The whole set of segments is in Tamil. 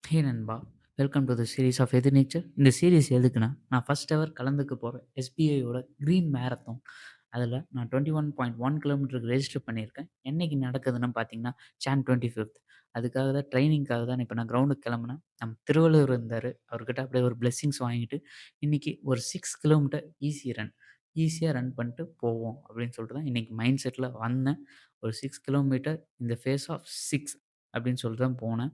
ஹே நண்பா! Welcome to the series of Ethirneechal. இந்த சீரிஸ் எதுக்குன்னா, நான் ஃபர்ஸ்ட் எவர் கலந்துக்க போற எஸ்பிஐயோட கிரீன் மேரத்தான். அதில நான் 21.1 கிலோமீட்டருக்கு ரெஜிஸ்டர் பண்ணியிருக்கேன். என்னைக்கு நடக்குதுன்னு பார்த்தீங்கன்னா, ஜான் 25த். அதுக்காக தான் ட்ரெய்னிங்காக தான் இப்ப நான் கிரவுண்டுக்கு கிளம்புனேன். நம்ம திருவள்ளுவர் இருந்தாரு. அவர்கிட்ட அப்படியே ஒரு பிளெஸ்ஸிங்ஸ் வாங்கிட்டு, இன்னைக்கு ஒரு 6 கிலோமீட்டர் ஈஸி ரன். ஈஸியா ரன் பண்ணிட்டு போவோம் அப்படின்னு சொல்லிட்டு தான் இன்னைக்கு மைண்ட் செட்ல வந்தேன். ஒரு 6 kilometre in the face of 6 அப்படின்னு சொல்லிட்டு தான் போனேன்.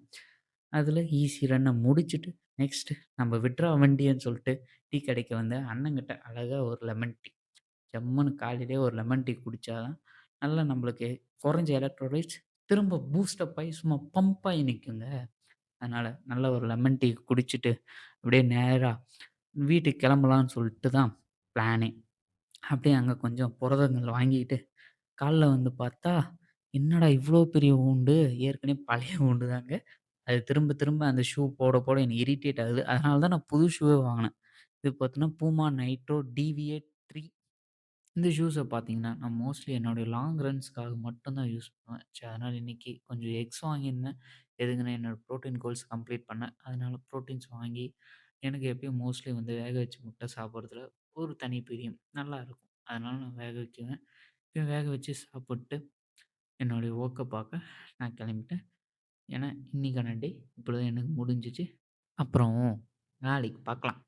அதில ஈஸி ரன்ன முடிச்சுட்டு, நெக்ஸ்ட் நம்ம விட்றா வண்டியன்னு சொல்லிட்டு டீ கடைக்கு வந்தேன். அண்ணங்கிட்ட அழகா ஒரு லெமன் டீ. ஜம்முன்னு காலையிலேயே ஒரு லெமன் டீ குடிச்சா தான், நல்லா நம்மளுக்கு குறைஞ்ச எலக்ட்ரோலைட்ஸ் திரும்ப பூஸ்டப் ஆயி சும்மா பம்ப் ஆயி நிக்குங்க. அதனால நல்ல ஒரு லெமன் டீ குடிச்சிட்டு, அப்படியே நேரா வீட்டுக்கு கிளம்பலான்னு சொல்லிட்டு தான் பிளானே. அப்படியே அங்க கொஞ்சம் புரதங்கள் வாங்கிட்டு, கால்ல வந்து பார்த்தா, என்னடா இவ்ளோ பெரிய wound ஏற்கனவே பழைய wound தாங்க. அது திரும்ப திரும்ப அந்த ஷூ போட போட எனக்கு இரிட்டேட் ஆகுது. அதனால தான் நான் புது ஷூவே வாங்குனேன். இது பார்த்தீங்கன்னா, பூமா நைட்ரோ டிவிஏ 3. இந்த ஷூஸ பார்த்தீங்கன்னா, நான் மோஸ்ட்லி என்னுடைய லாங் ரன்ஸ்க்காக மட்டும் தான் யூஸ் பண்ணுவேன். சரி, அதனால இன்னைக்கு கொஞ்சம் எக்ஸ் வாங்கியிருந்தேன். எதுக்குன்னா என்னோட புரோட்டீன் கோல்ஸ் கம்ப்ளீட் பண்ண. அதனால புரோட்டீன்ஸ் வாங்கி, எனக்கு எப்பயும் மோஸ்ட்லி வந்து வேக வச்ச முட்டை சாப்பிடுறதுல ஒரு தனி பிரியம். நல்லாருக்கும். அதனால நான் வேக வைக்குவேன். இப்பயும் வேக வச்சு சாப்பிட்டு, என்னுடைய வொர்க்க பார்க்க நான் கிளம்பிட்டேன். ஏன்னா, இன்னைக்கான டே இப்படிதான் எனக்கு முடிஞ்சுச்சு. அப்புறம் நாளைக்கு பார்க்கலாம்.